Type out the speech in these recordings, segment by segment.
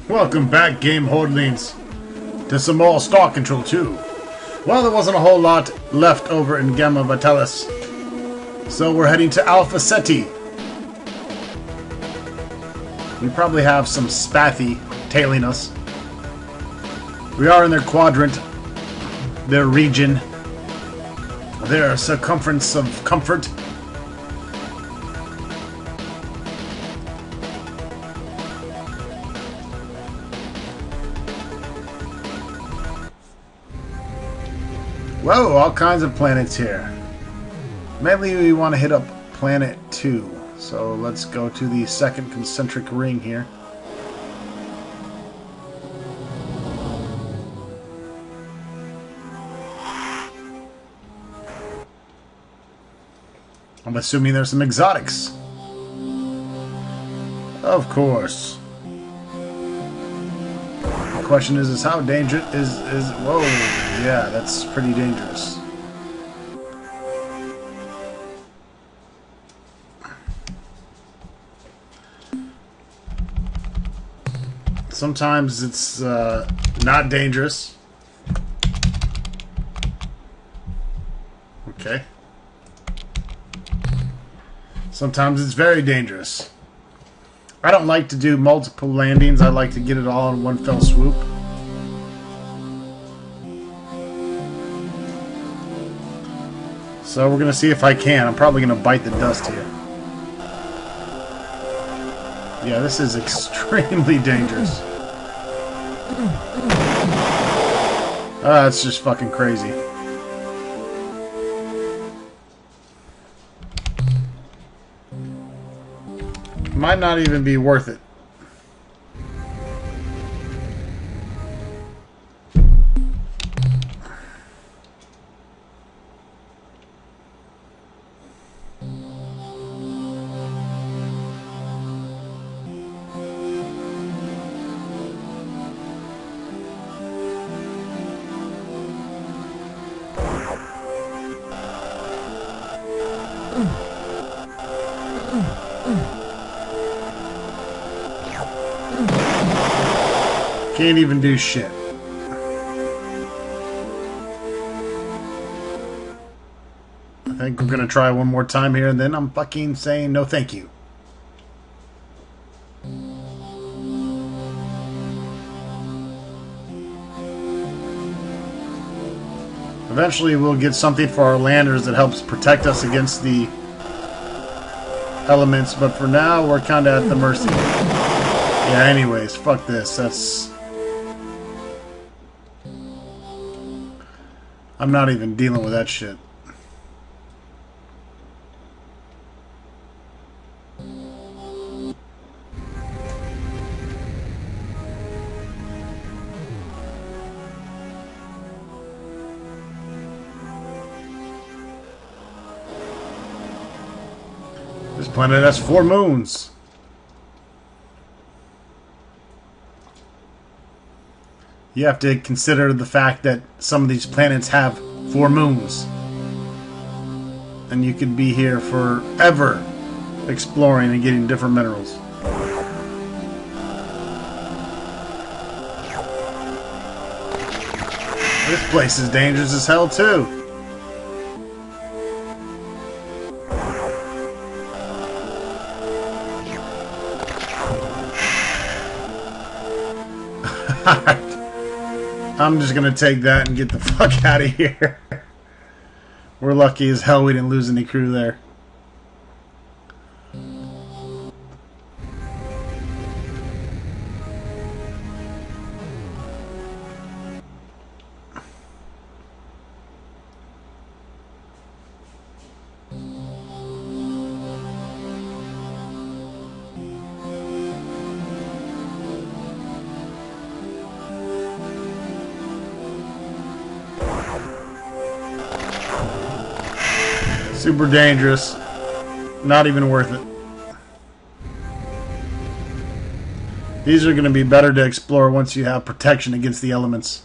Welcome back, game holdlings, to some more Star Control 2. Well, there wasn't a whole lot left over in Gamma Vitalis, so we're heading to Alpha Ceti. We probably have some Spathi tailing us. We are in their quadrant, their region, their circumference of comfort. Whoa, all kinds of planets here. Mainly we want to hit up planet 2. So let's go to the second concentric ring here. I'm assuming there's some exotics. Of course. The question is how dangerous is whoa, yeah, that's pretty dangerous. Sometimes it's not dangerous. Okay. Sometimes it's very dangerous. I don't like to do multiple landings. I like to get it all in one fell swoop. So we're going to see if I can. I'm probably going to bite the dust here. Yeah, this is extremely dangerous. That's just fucking crazy. Might not even be worth it. Can't even do shit. I think we're gonna try one more time here and then I'm fucking saying no thank you. Eventually we'll get something for our landers that helps protect us against the elements, but for now we're kinda at the mercy. Yeah, anyways, fuck this. I'm not even dealing with that shit. This planet has 4 moons. You have to consider the fact that some of these planets have 4 moons. And you could be here forever exploring and getting different minerals. This place is dangerous as hell too. I'm just gonna take that and get the fuck out of here. We're lucky as hell we didn't lose any crew there. Super dangerous. Not even worth it. These are going to be better to explore once you have protection against the elements.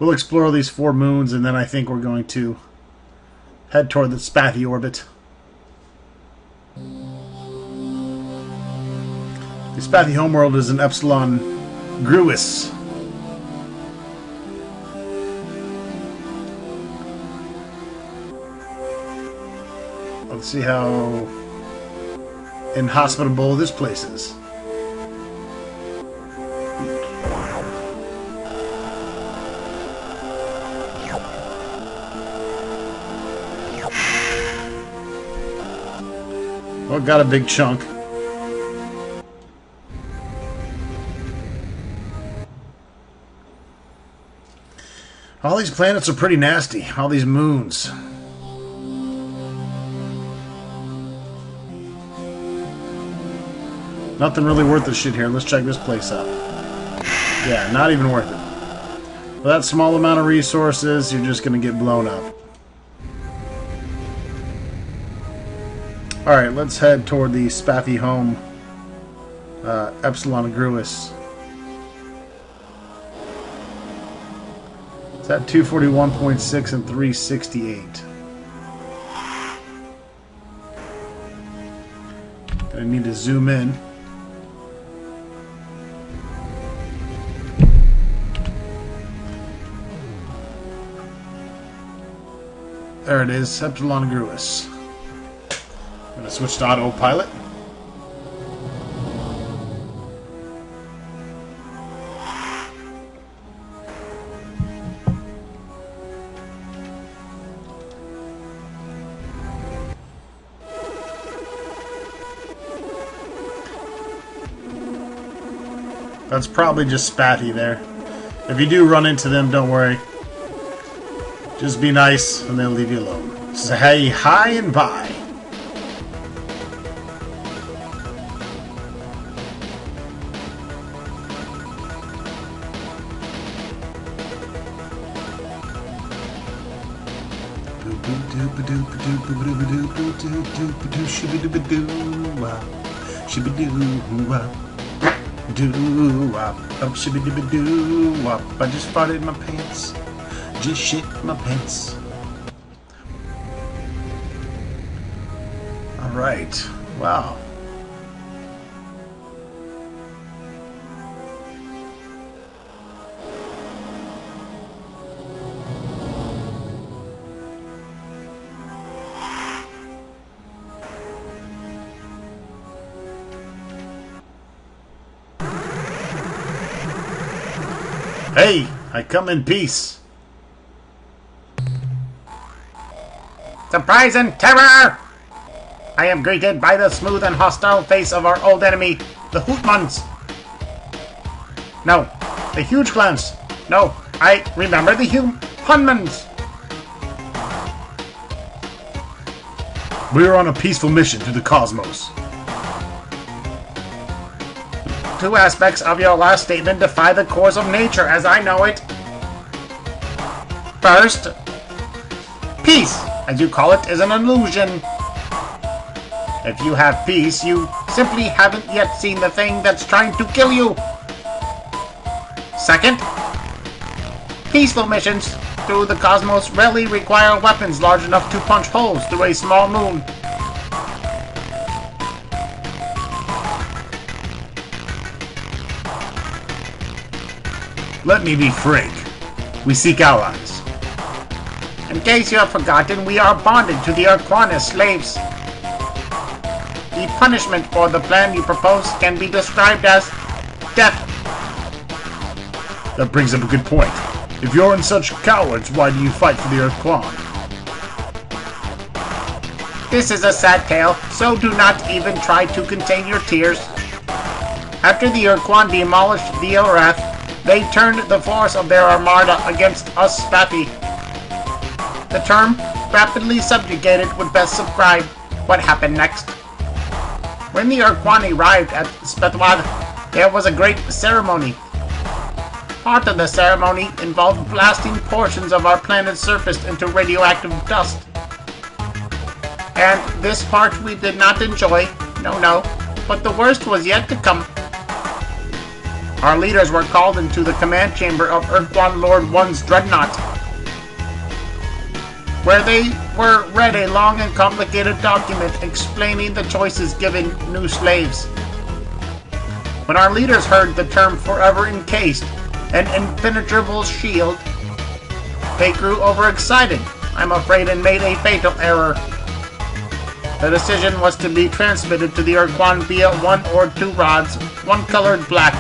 We'll explore these 4 moons, and then I think we're going to head toward the Spathi orbit. The Spathi homeworld is in Epsilon Gruis. Let's see how inhospitable this place is. Well, got a big chunk. All these planets are pretty nasty. All these moons. Nothing really worth the shit here. Let's check this place out. Yeah, not even worth it. With that small amount of resources, you're just going to get blown up. Alright, let's head toward the Spathi home. Epsilon Gruis. It's at 241.6 and 368. Gonna need to zoom in. There it is, Epsilon Gruis. I'm gonna switch to autopilot. That's probably just Spathi there. If you do run into them, don't worry. Just be nice, and they'll leave you alone. Say hi and bye. I just farted in my pants. Just shit in my pants. Alright. Wow. Hey, I come in peace. Surprise and terror! I am greeted by the smooth and hostile face of our old enemy, the Hootmans. No, the huge clans. No, I remember the Hunmans. We are on a peaceful mission to the cosmos. 2 aspects of your last statement defy the course of nature as I know it. First, peace, as you call it, is an illusion. If you have peace, you simply haven't yet seen the thing that's trying to kill you. Second, peaceful missions through the cosmos rarely require weapons large enough to punch holes through a small moon. Let me be frank. We seek allies. In case you have forgotten, we are bonded to the Urquan as slaves. The punishment for the plan you propose can be described as death. That brings up a good point. If you're in such cowards, why do you fight for the Urquan? This is a sad tale, so do not even try to contain your tears. After the Urquan demolished the Ilrath, they turned the force of their armada against us Spathi. The term, rapidly subjugated, would best describe what happened next. When the Urquan arrived at Spathi, there was a great ceremony. Part of the ceremony involved blasting portions of our planet's surface into radioactive dust. And this part we did not enjoy, no, but the worst was yet to come. Our leaders were called into the command chamber of Urquan Lord One's dreadnought, where they were read a long and complicated document explaining the choices given new slaves. When our leaders heard the term forever encased, an impenetrable shield, they grew overexcited, I'm afraid, and made a fatal error. The decision was to be transmitted to the Urquan via 1 or 2 rods, one colored black,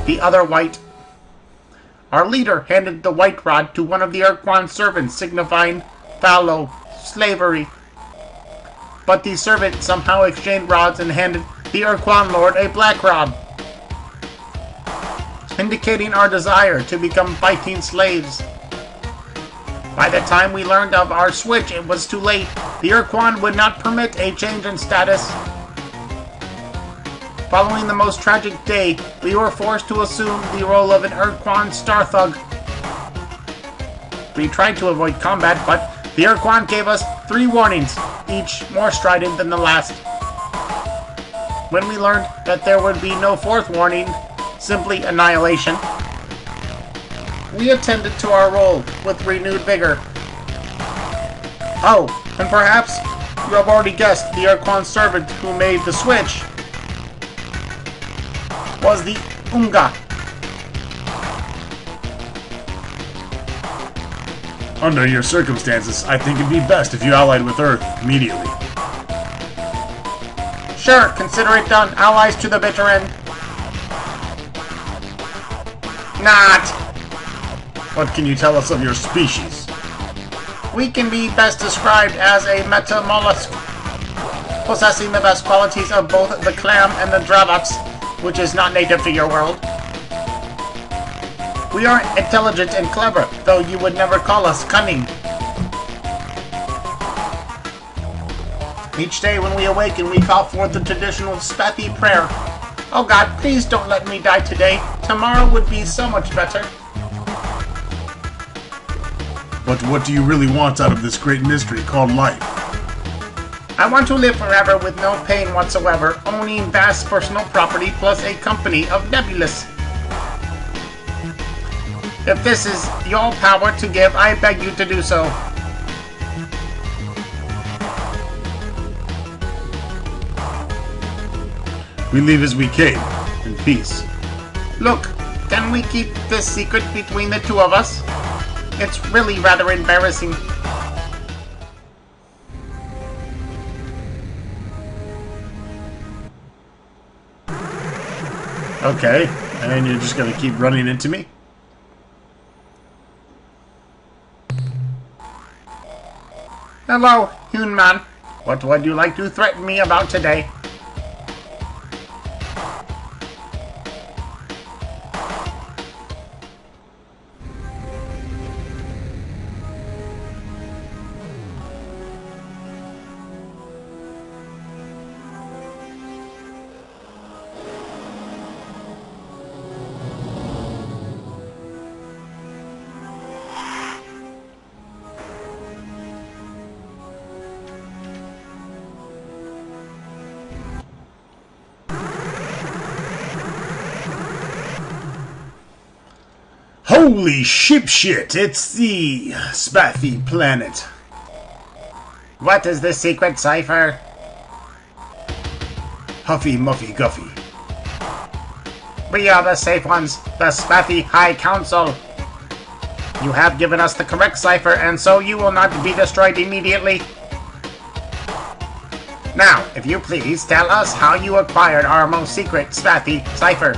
the other white. Our leader handed the white rod to one of the Urquan servants, signifying fallow, slavery. But the servant somehow exchanged rods and handed the Urquan Lord a black rod, indicating our desire to become fighting slaves. By the time we learned of our switch, it was too late. The Urquan would not permit a change in status. Following the most tragic day, we were forced to assume the role of an Urquan star thug. We tried to avoid combat, but the Urquan gave us 3 warnings, each more strident than the last. When we learned that there would be no 4th warning, simply annihilation, we attended to our role with renewed vigor. Oh, and perhaps you have already guessed the Urquan servant who made the switch was the Unga. Under your circumstances, I think it'd be best if you allied with Earth immediately. Sure, consider it done. Allies to the bitter end. Not. What can you tell us of your species? We can be best described as a metamollusk, possessing the best qualities of both the clam and the dravox, which is not native to your world. We are intelligent and clever, though you would never call us cunning. Each day when we awaken, we call forth the traditional Spathi prayer. Oh God, please don't let me die today. Tomorrow would be so much better. But what do you really want out of this great mystery called life? I want to live forever with no pain whatsoever, owning vast personal property plus a company of nebulous. If this is your power to give, I beg you to do so. We leave as we came, in peace. Look, can we keep this secret between the 2 of us? It's really rather embarrassing. Okay, and then you're just gonna keep running into me? Hello, Human. What would you like to threaten me about today? Holy shit! It's the Spathi planet. What is the secret cipher? Huffy Muffy Guffy. We are the safe ones, the Spathi High Council. You have given us the correct cipher, and so you will not be destroyed immediately. Now, if you please, tell us how you acquired our most secret Spathi cipher,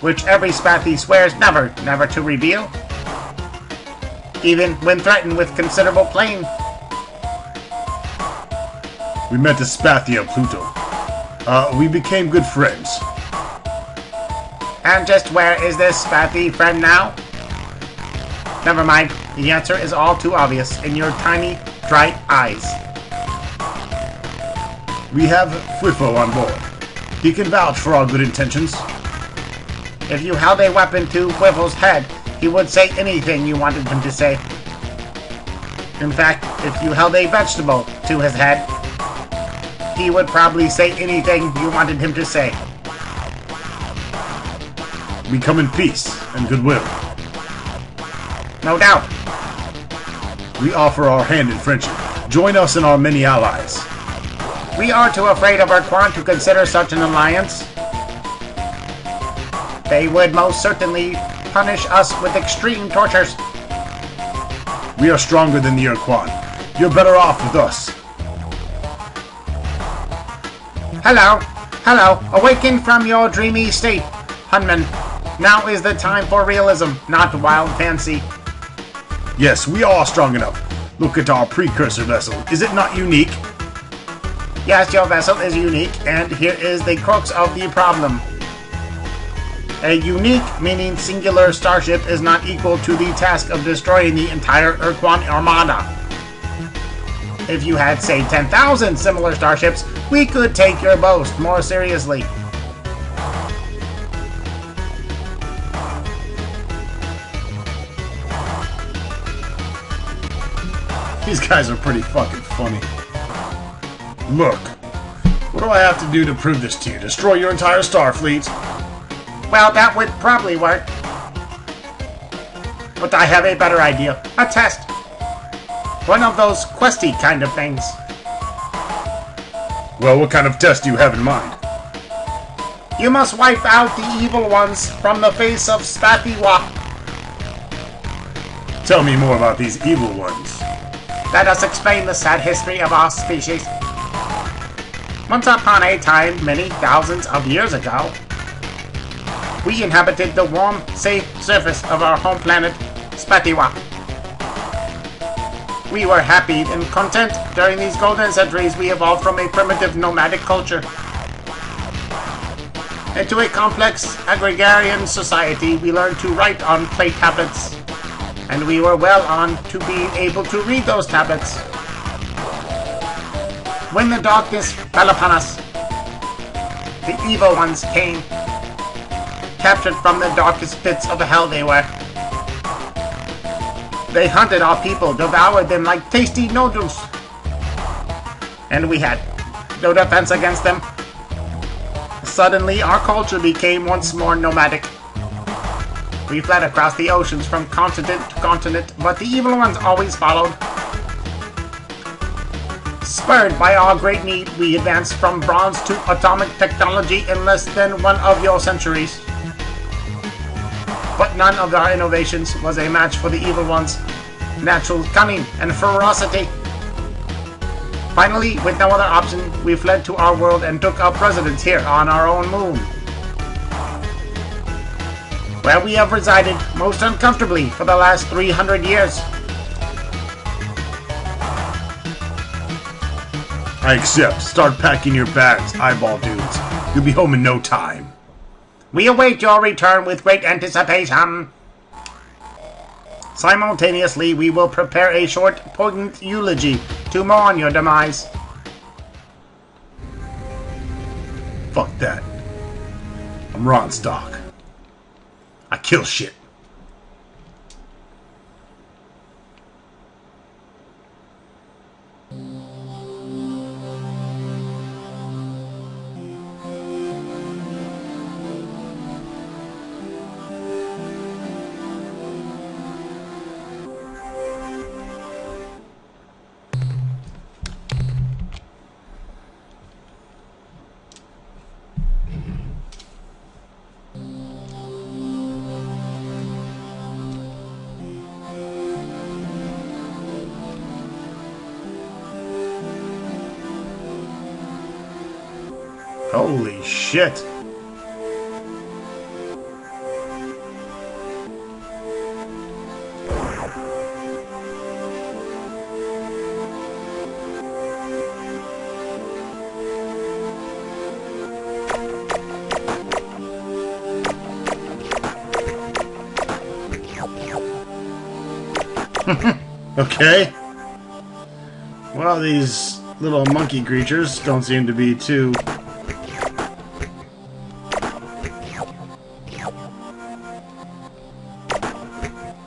which every Spathi swears never to reveal, even when threatened with considerable pain. We met a Spathi on Pluto. We became good friends. And just where is this Spathi friend now? Never mind, the answer is all too obvious in your tiny, bright eyes. We have Fwifo on board. He can vouch for our good intentions. If you held a weapon to Whiffle's head, he would say anything you wanted him to say. In fact, if you held a vegetable to his head, he would probably say anything you wanted him to say. We come in peace and goodwill. No doubt. We offer our hand in friendship. Join us and our many allies. We are too afraid of Urquan to consider such an alliance. They would most certainly punish us with extreme tortures. We are stronger than the Urquan. You're better off with us. Hello, hello, awaken from your dreamy state, Hunman. Now is the time for realism, not wild fancy. Yes, we are strong enough. Look at our precursor vessel. Is it not unique? Yes, your vessel is unique, and here is the crux of the problem. A unique, meaning singular, starship is not equal to the task of destroying the entire Urquan Armada. If you had, say, 10,000 similar starships, we could take your boast more seriously. These guys are pretty fucking funny. Look, what do I have to do to prove this to you? Destroy your entire star fleet? Well, that would probably work. But I have a better idea. A test. One of those questy kind of things. Well, what kind of test do you have in mind? You must wipe out the evil ones from the face of Spathi. Tell me more about these evil ones. Let us explain the sad history of our species. Once upon a time, many thousands of years ago, we inhabited the warm, safe surface of our home planet, Spathi. We were happy and content. During these golden centuries, we evolved from a primitive nomadic culture into a complex agrarian society. We learned to write on clay tablets, and we were well on to being able to read those tablets. When the darkness fell upon us, the evil ones came, captured from the darkest pits of hell they were. They hunted our people, devoured them like tasty noodles. And we had no defense against them. Suddenly, our culture became once more nomadic. We fled across the oceans from continent to continent, but the evil ones always followed. Spurred by our great need, we advanced from bronze to atomic technology in less than one of your centuries. But none of our innovations was a match for the evil ones' natural cunning and ferocity. Finally, with no other option, we fled to our world and took up residence here on our own moon, where we have resided most uncomfortably for the last 300 years. I accept. Start packing your bags, eyeball dudes. You'll be home in no time. We await your return with great anticipation. Simultaneously, we will prepare a short, poignant eulogy to mourn your demise. Fuck that. I'm Ron Stock. I kill shit. Holy shit. Okay. Well, these little monkey creatures don't seem to be too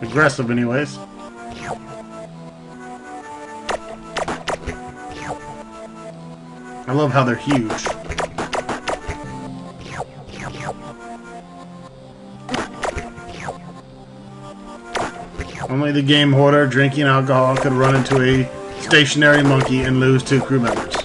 aggressive anyways. I love how they're huge. Only the game hoarder drinking alcohol could run into a stationary monkey and lose 2 crew members.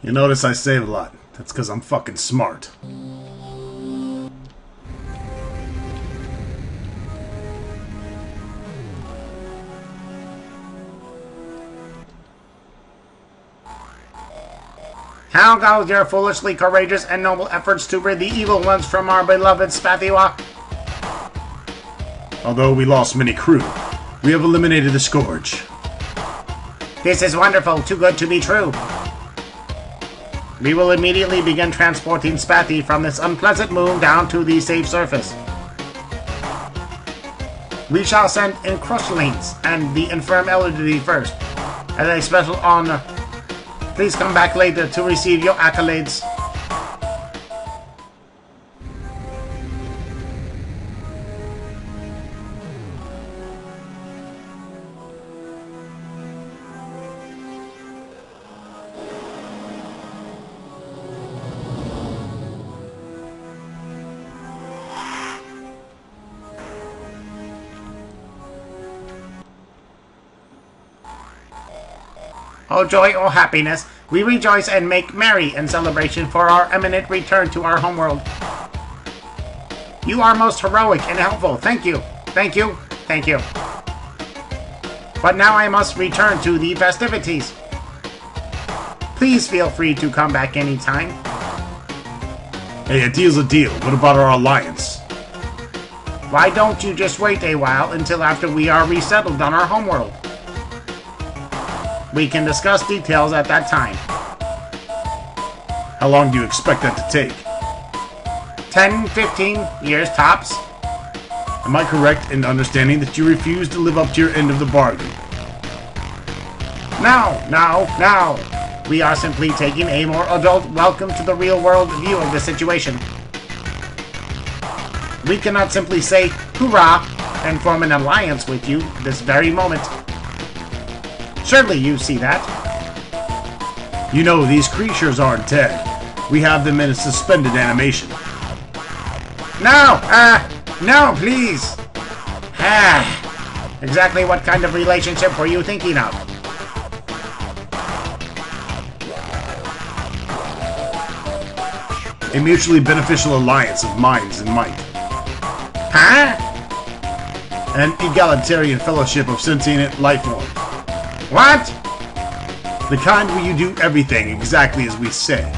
You notice I save a lot. That's because I'm fucking smart. How goes your foolishly courageous and noble efforts to rid the evil ones from our beloved Spathi? Although we lost many crew, we have eliminated the Scourge. This is wonderful, too good to be true. We will immediately begin transporting Spathi from this unpleasant moon down to the safe surface. We shall send Encrustlings and the infirm elderly first, as a special honor. Please come back later to receive your accolades. O joy, O happiness, we rejoice and make merry in celebration for our imminent return to our homeworld. You are most heroic and helpful. Thank you. Thank you. Thank you. But now I must return to the festivities. Please feel free to come back anytime. Hey, a deal's a deal. What about our alliance? Why don't you just wait a while until after we are resettled on our homeworld? We can discuss details at that time. How long do you expect that to take? 10, 15 years tops. Am I correct in understanding that you refuse to live up to your end of the bargain? No, no, no. We are simply taking a more adult welcome to the real world view of the situation. We cannot simply say, hoorah, and form an alliance with you this very moment. Surely you see that. You know, these creatures aren't dead. We have them in a suspended animation. No! No, please! Exactly what kind of relationship were you thinking of? A mutually beneficial alliance of minds and might. Huh? An egalitarian fellowship of sentient life forms. What? The kind where you do everything exactly as we say.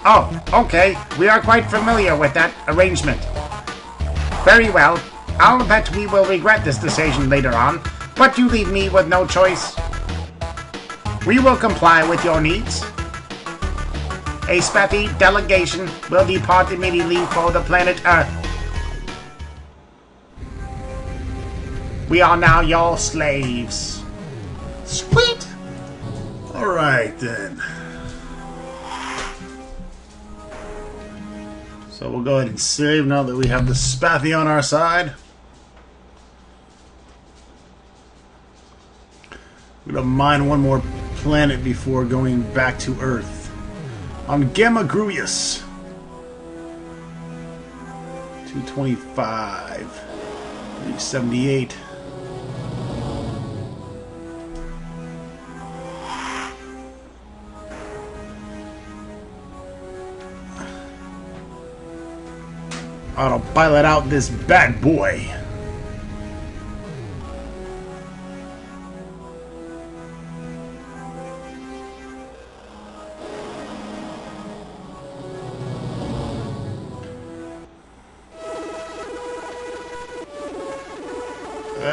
Oh, okay. We are quite familiar with that arrangement. Very well. I'll bet we will regret this decision later on, but you leave me with no choice. We will comply with your needs. A Spathi delegation will depart immediately for the planet Earth. We are now your slaves. Sweet! Alright then. So we'll go ahead and save now that we have the Spathi on our side. We're gonna mine one more planet before going back to Earth. On Gamma Gruius. 225. 378. Autopilot out this bad boy.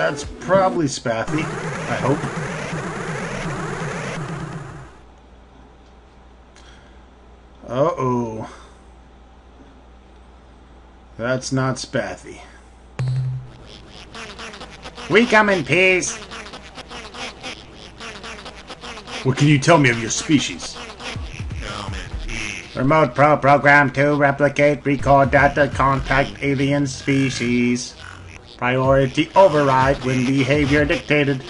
That's probably Spathi, I hope. Uh-oh. That's not Spathi. We come in peace. What can you tell me of your species? Remote program to replicate, record data, contact alien species. Priority override when behavior dictated.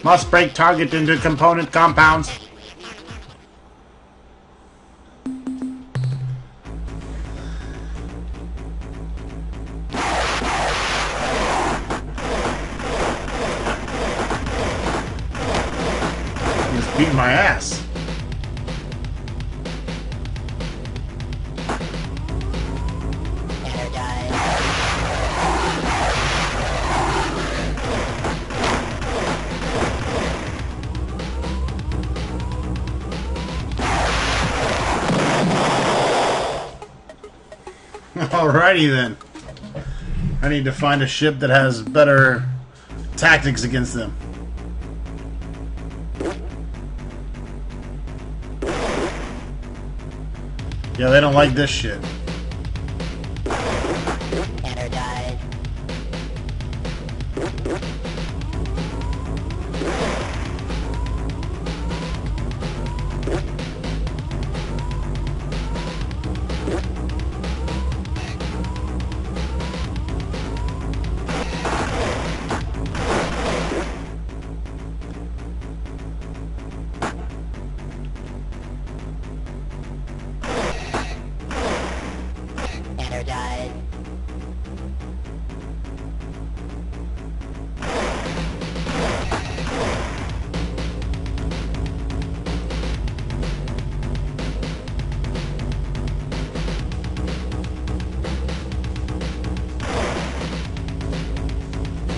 Must break target into component compounds. He's beating my ass. Alrighty then. I need to find a ship that has better tactics against them. Yeah, they don't like this shit.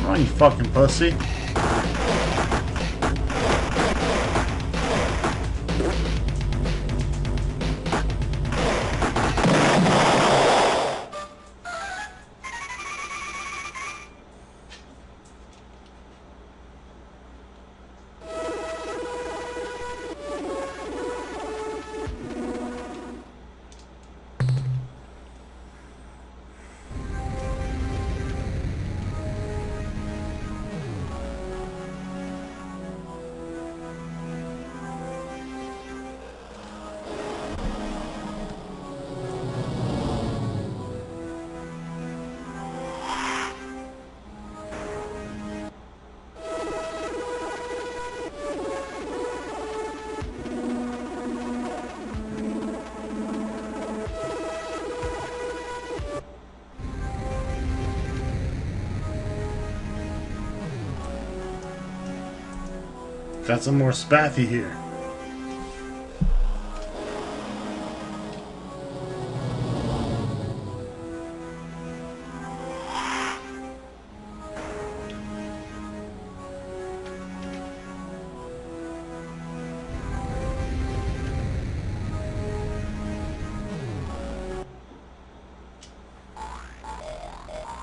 Oh, you fucking pussy. Got some more Spathi here.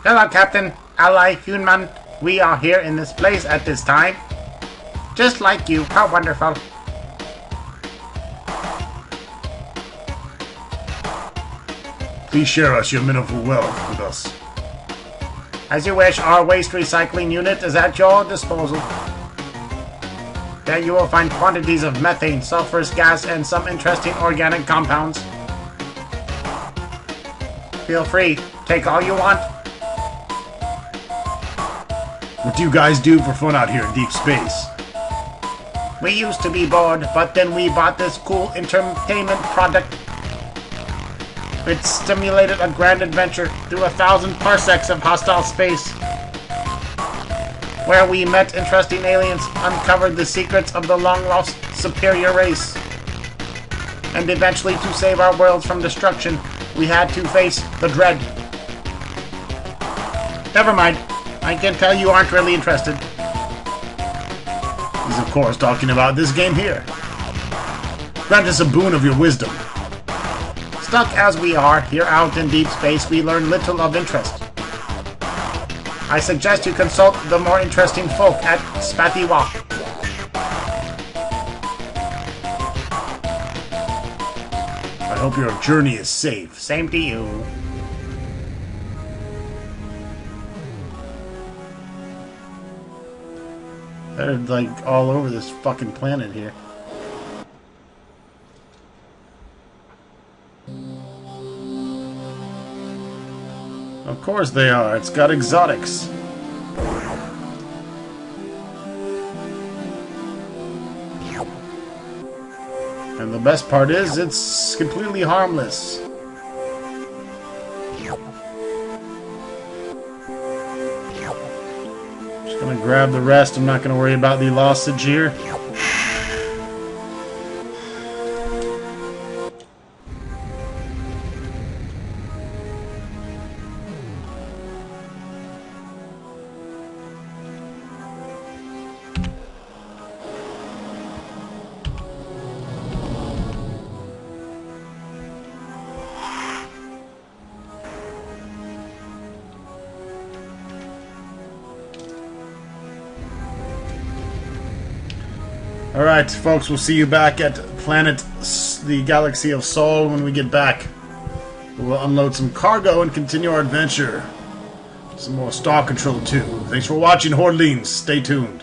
Hello, Captain. Ally human. We are here in this place at this time. Just like you. How wonderful. Please share us your mineral wealth with us. As you wish, our waste recycling unit is at your disposal. There you will find quantities of methane, sulfurous gas, and some interesting organic compounds. Feel free. Take all you want. What do you guys do for fun out here in deep space? We used to be bored, but then we bought this cool entertainment product. It stimulated a grand adventure through 1,000 parsecs of hostile space, where we met interesting aliens, uncovered the secrets of the long-lost superior race, and eventually, to save our worlds from destruction, we had to face the dread. Never mind. I can tell you aren't really interested. He's of course talking about this game here. Grant us a boon of your wisdom. Stuck as we are, here out in deep space, we learn little of interest. I suggest you consult the more interesting folk at Spathi. I hope your journey is safe. Same to you. They're like all over this fucking planet here. Of course they are. It's got exotics. And the best part is, it's completely harmless. Just gonna grab the rest. I'm not gonna worry about the lozenge here. Alright, folks, we'll see you back at the Galaxy of Sol when we get back. We'll unload some cargo and continue our adventure. Some more Star Control too. Thanks for watching, Hordlings. Stay tuned.